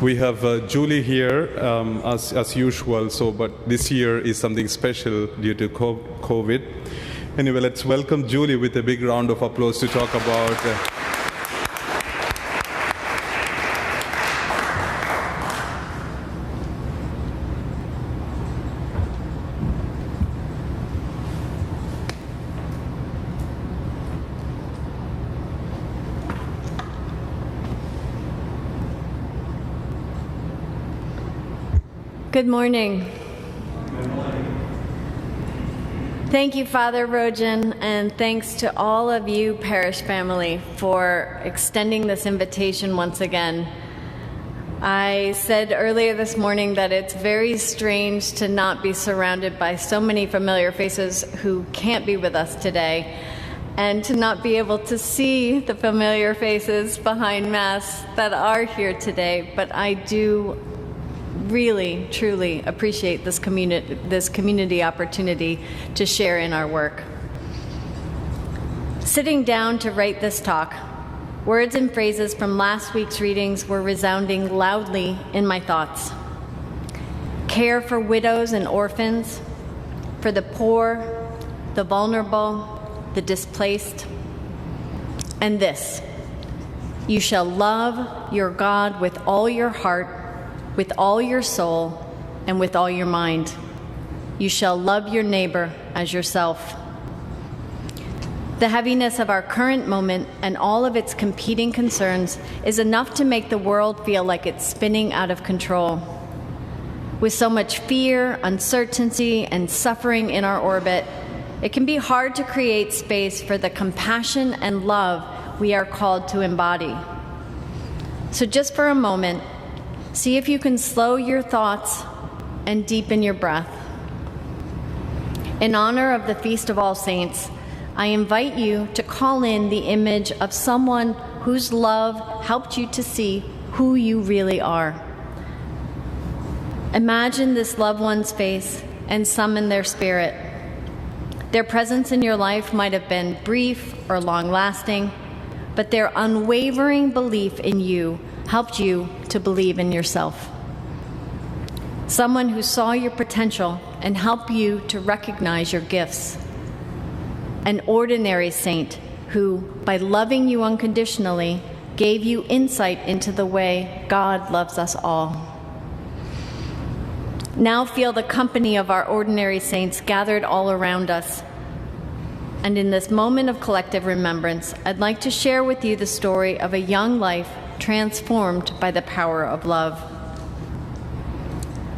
We have Julie here as usual, but this year is something special due to COVID. Anyway, let's welcome Julie with a big round of applause to talk about Good morning. Good morning. Thank you, Father Rojan, and thanks to all of you, parish family, for extending this invitation once again. I said earlier this morning that it's very strange to not be surrounded by so many familiar faces who can't be with us today, and to not be able to see the familiar faces behind Mass that are here today, but I do really, truly appreciate this community opportunity to share in our work. Sitting down to write this talk, words and phrases from last week's readings were resounding loudly in my thoughts. Care for widows and orphans, for the poor, the vulnerable, the displaced. And this: you shall love your God with all your heart, with all your soul, and with all your mind. You shall love your neighbor as yourself. The heaviness of our current moment and all of its competing concerns is enough to make the world feel like it's spinning out of control. With so much fear, uncertainty, and suffering in our orbit, it can be hard to create space for the compassion and love we are called to embody. So just for a moment, see if you can slow your thoughts and deepen your breath. In honor of the Feast of All Saints, I invite you to call in the image of someone whose love helped you to see who you really are. Imagine this loved one's face and summon their spirit. Their presence in your life might have been brief or long-lasting, but their unwavering belief in you helped you to believe in yourself. Someone who saw your potential and helped you to recognize your gifts. An ordinary saint who, by loving you unconditionally, gave you insight into the way God loves us all. Now feel the company of our ordinary saints gathered all around us. And in this moment of collective remembrance, I'd like to share with you the story of a young life transformed by the power of love.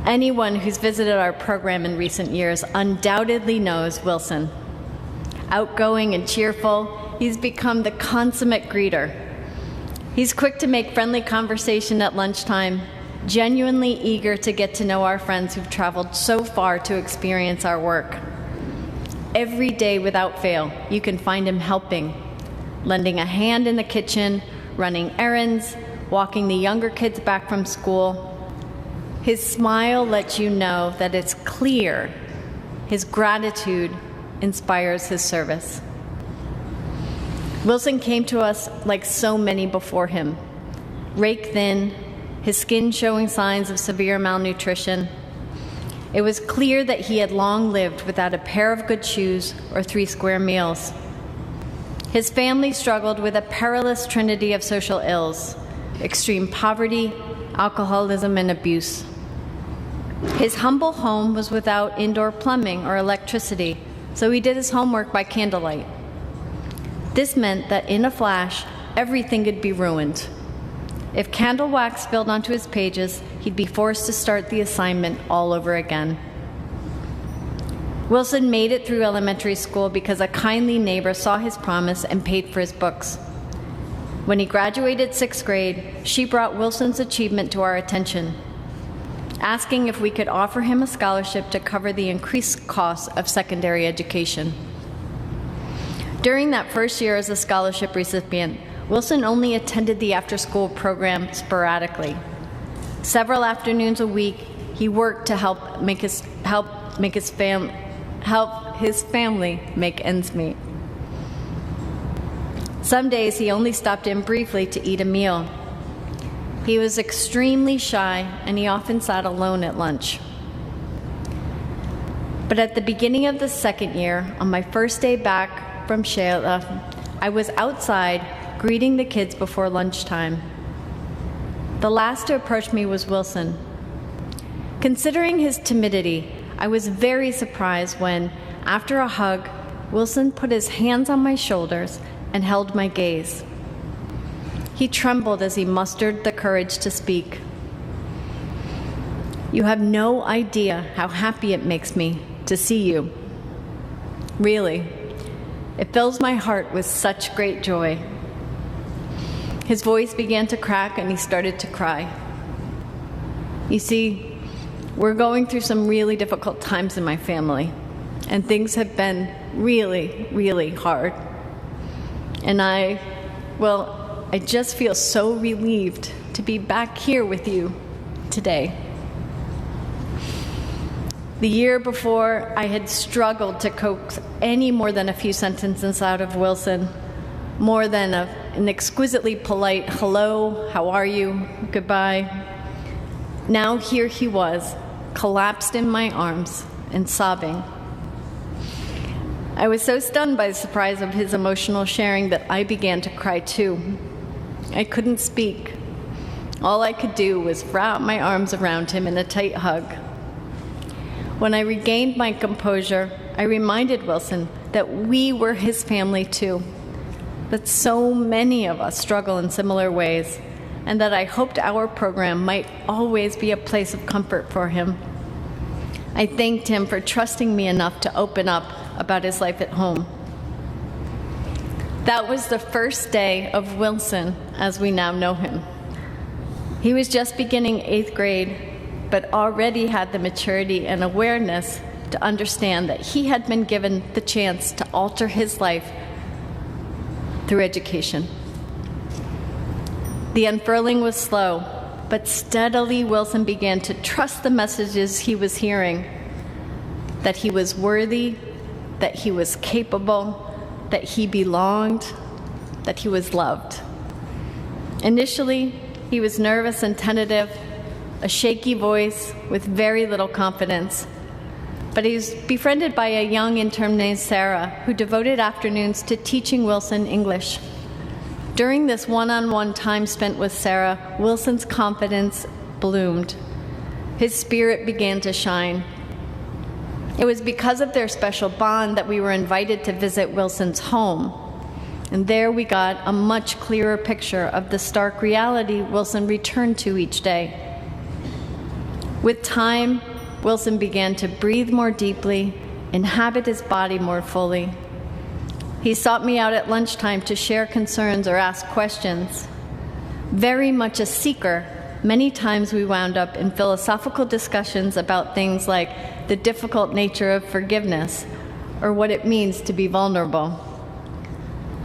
Anyone who's visited our program in recent years undoubtedly knows Wilson. Outgoing and cheerful, he's become the consummate greeter. He's quick to make friendly conversation at lunchtime, genuinely eager to get to know our friends who've traveled so far to experience our work. Every day without fail, you can find him helping, lending a hand in the kitchen, running errands, walking the younger kids back from school. His smile lets you know that it's clear. His gratitude inspires his service. Wilson came to us like so many before him, rake thin, his skin showing signs of severe malnutrition. It was clear that he had long lived without a pair of good shoes or 3 square meals. His family struggled with a perilous trinity of social ills: extreme poverty, alcoholism, and abuse. His humble home was without indoor plumbing or electricity, so he did his homework by candlelight. This meant that in a flash, everything could be ruined. If candle wax spilled onto his pages, he'd be forced to start the assignment all over again. Wilson made it through elementary school because a kindly neighbor saw his promise and paid for his books. When he graduated 6th grade, she brought Wilson's achievement to our attention, asking if we could offer him a scholarship to cover the increased costs of secondary education. During that first year as a scholarship recipient, Wilson only attended the after-school program sporadically. Several afternoons a week, he worked to help his family make ends meet. Some days he only stopped in briefly to eat a meal. He was extremely shy, and he often sat alone at lunch. But at the beginning of the second year, on my first day back from Sheila, I was outside greeting the kids before lunchtime. The last to approach me was Wilson. Considering his timidity, I was very surprised when, after a hug, Wilson put his hands on my shoulders and held my gaze. He trembled as he mustered the courage to speak. "You have no idea how happy it makes me to see you. Really, it fills my heart with such great joy." His voice began to crack and he started to cry. You see, we're going through some really difficult times in my family, and things have been really, really hard. And I just feel so relieved to be back here with you today. The year before, I had struggled to coax any more than a few sentences out of Wilson, more than an exquisitely polite hello, how are you, goodbye. Now here he was, collapsed in my arms and sobbing. I was so stunned by the surprise of his emotional sharing that I began to cry too. I couldn't speak. All I could do was wrap my arms around him in a tight hug. When I regained my composure, I reminded Wilson that we were his family too, that so many of us struggle in similar ways, and that I hoped our program might always be a place of comfort for him. I thanked him for trusting me enough to open up about his life at home. That was the first day of Wilson as we now know him. He was just beginning 8th grade, but already had the maturity and awareness to understand that he had been given the chance to alter his life through education. The unfurling was slow, but steadily Wilson began to trust the messages he was hearing, that he was worthy, that he was capable, that he belonged, that he was loved. Initially, he was nervous and tentative, a shaky voice with very little confidence. But he was befriended by a young intern named Sarah, who devoted afternoons to teaching Wilson English. During this one-on-one time spent with Sarah, Wilson's confidence bloomed. His spirit began to shine. It was because of their special bond that we were invited to visit Wilson's home. And there we got a much clearer picture of the stark reality Wilson returned to each day. With time, Wilson began to breathe more deeply, inhabit his body more fully. He sought me out at lunchtime to share concerns or ask questions. Very much a seeker, many times we wound up in philosophical discussions about things like the difficult nature of forgiveness or what it means to be vulnerable.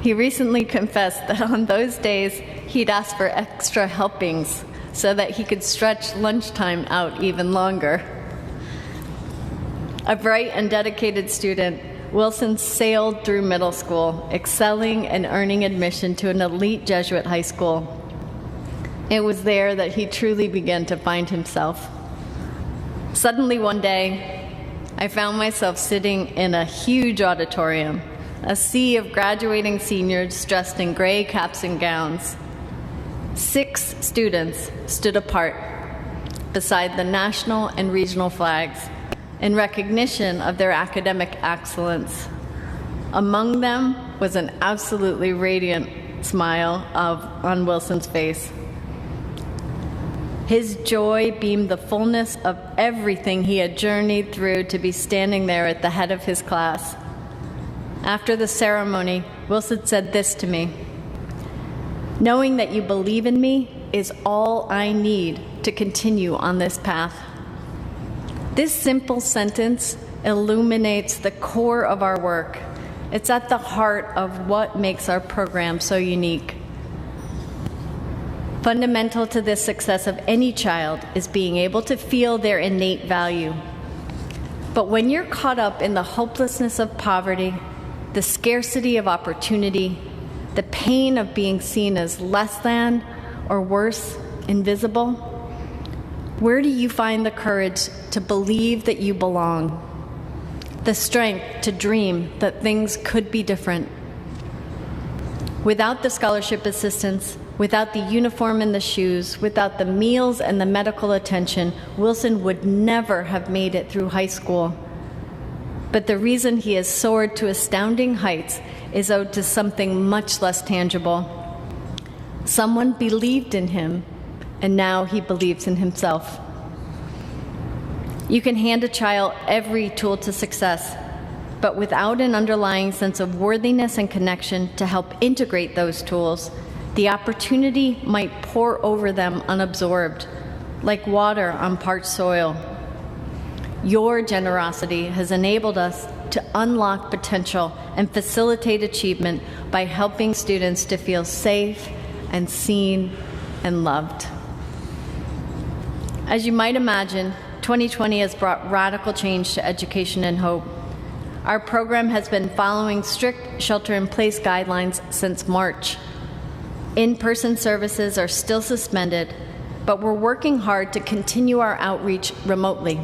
He recently confessed that on those days he'd ask for extra helpings so that he could stretch lunchtime out even longer. A bright and dedicated student, Wilson sailed through middle school, excelling and earning admission to an elite Jesuit high school. It was there that he truly began to find himself. Suddenly one day, I found myself sitting in a huge auditorium, a sea of graduating seniors dressed in gray caps and gowns. 6 students stood apart beside the national and regional flags in recognition of their academic excellence. Among them was an absolutely radiant smile on Wilson's face. His joy beamed the fullness of everything he had journeyed through to be standing there at the head of his class. After the ceremony, Wilson said this to me: "Knowing that you believe in me is all I need to continue on this path." This simple sentence illuminates the core of our work. It's at the heart of what makes our program so unique. Fundamental to the success of any child is being able to feel their innate value. But when you're caught up in the hopelessness of poverty, the scarcity of opportunity, the pain of being seen as less than, or worse, invisible? Where do you find the courage to believe that you belong? The strength to dream that things could be different? Without the scholarship assistance, without the uniform and the shoes, without the meals and the medical attention, Wilson would never have made it through high school. But the reason he has soared to astounding heights is owed to something much less tangible. Someone believed in him, and now he believes in himself. You can hand a child every tool to success, but without an underlying sense of worthiness and connection to help integrate those tools, the opportunity might pour over them unabsorbed, like water on parched soil. Your generosity has enabled us to unlock potential and facilitate achievement by helping students to feel safe and seen and loved. As you might imagine, 2020 has brought radical change to education and hope. Our program has been following strict shelter-in-place guidelines since March. In-person services are still suspended, but we're working hard to continue our outreach remotely.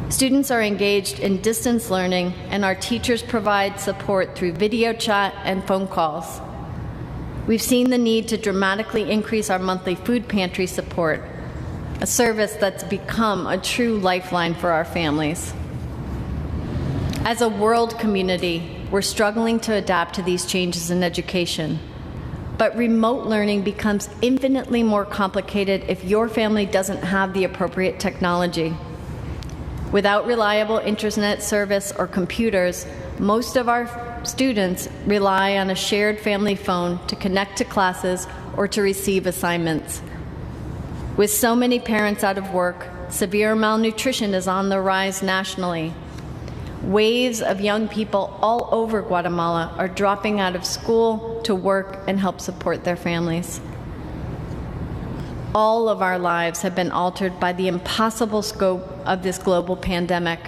Students are engaged in distance learning, and our teachers provide support through video chat and phone calls. We've seen the need to dramatically increase our monthly food pantry support, a service that's become a true lifeline for our families. As a world community, we're struggling to adapt to these changes in education. But remote learning becomes infinitely more complicated if your family doesn't have the appropriate technology. Without reliable internet service or computers, most of our students rely on a shared family phone to connect to classes or to receive assignments. With so many parents out of work, severe malnutrition is on the rise nationally. Waves of young people all over Guatemala are dropping out of school to work and help support their families. All of our lives have been altered by the impossible scope of this global pandemic.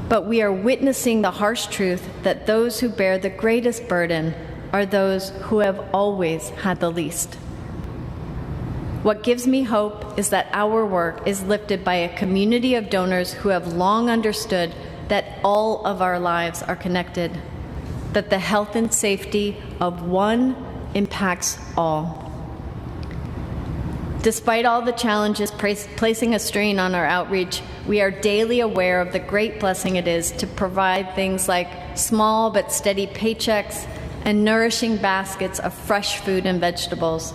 But we are witnessing the harsh truth that those who bear the greatest burden are those who have always had the least. What gives me hope is that our work is lifted by a community of donors who have long understood that all of our lives are connected, that the health and safety of one impacts all. Despite all the challenges placing a strain on our outreach, we are daily aware of the great blessing it is to provide things like small but steady paychecks and nourishing baskets of fresh food and vegetables,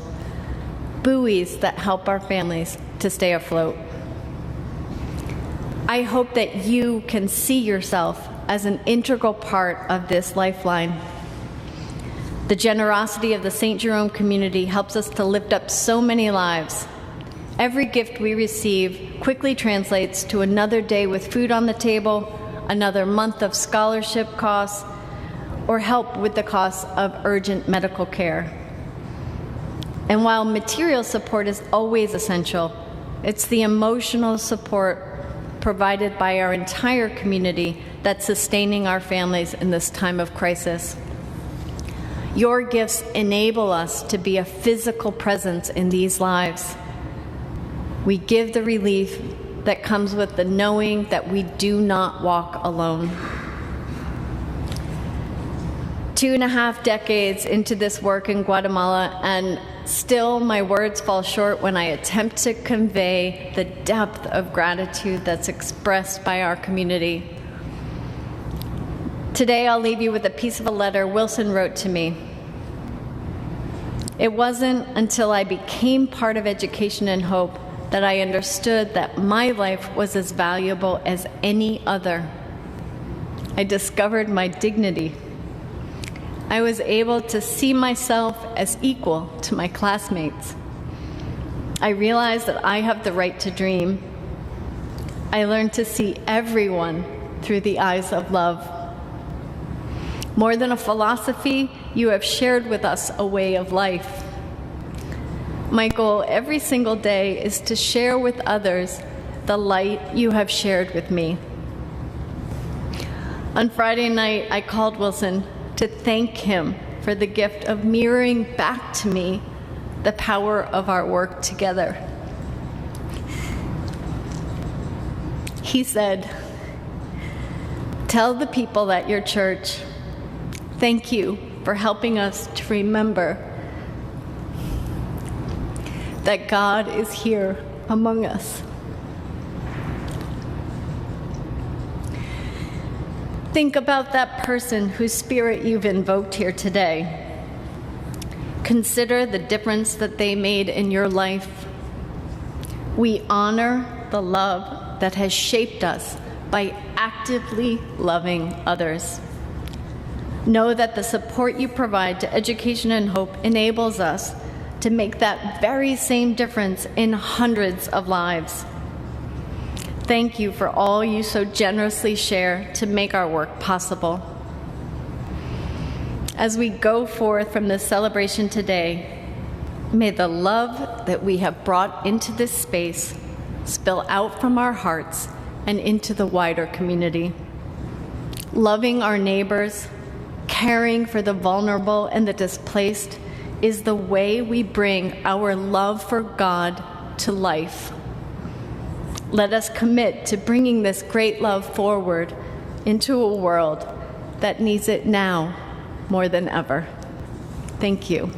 buoys that help our families to stay afloat. I hope that you can see yourself as an integral part of this lifeline. The generosity of the St. Jerome community helps us to lift up so many lives. Every gift we receive quickly translates to another day with food on the table, another month of scholarship costs, or help with the costs of urgent medical care. And while material support is always essential, it's the emotional support provided by our entire community that's sustaining our families in this time of crisis. Your gifts enable us to be a physical presence in these lives. We give the relief that comes with the knowing that we do not walk alone. 2.5 decades into this work in Guatemala, and still my words fall short when I attempt to convey the depth of gratitude that's expressed by our community. Today I'll leave you with a piece of a letter Wilson wrote to me. It wasn't until I became part of Education and Hope that I understood that my life was as valuable as any other. I discovered my dignity. I was able to see myself as equal to my classmates. I realized that I have the right to dream. I learned to see everyone through the eyes of love. More than a philosophy, you have shared with us a way of life. My goal every single day is to share with others the light you have shared with me. On Friday night, I called Wilson to thank him for the gift of mirroring back to me the power of our work together. He said, "Tell the people at your church, thank you for helping us to remember that God is here among us." Think about that person whose spirit you've invoked here today. Consider the difference that they made in your life. We honor the love that has shaped us by actively loving others. Know that the support you provide to Education and Hope enables us to make that very same difference in hundreds of lives. Thank you for all you so generously share to make our work possible. As we go forth from this celebration today, may the love that we have brought into this space spill out from our hearts and into the wider community. Loving our neighbors, caring for the vulnerable and the displaced is the way we bring our love for God to life. Let us commit to bringing this great love forward into a world that needs it now more than ever. Thank you.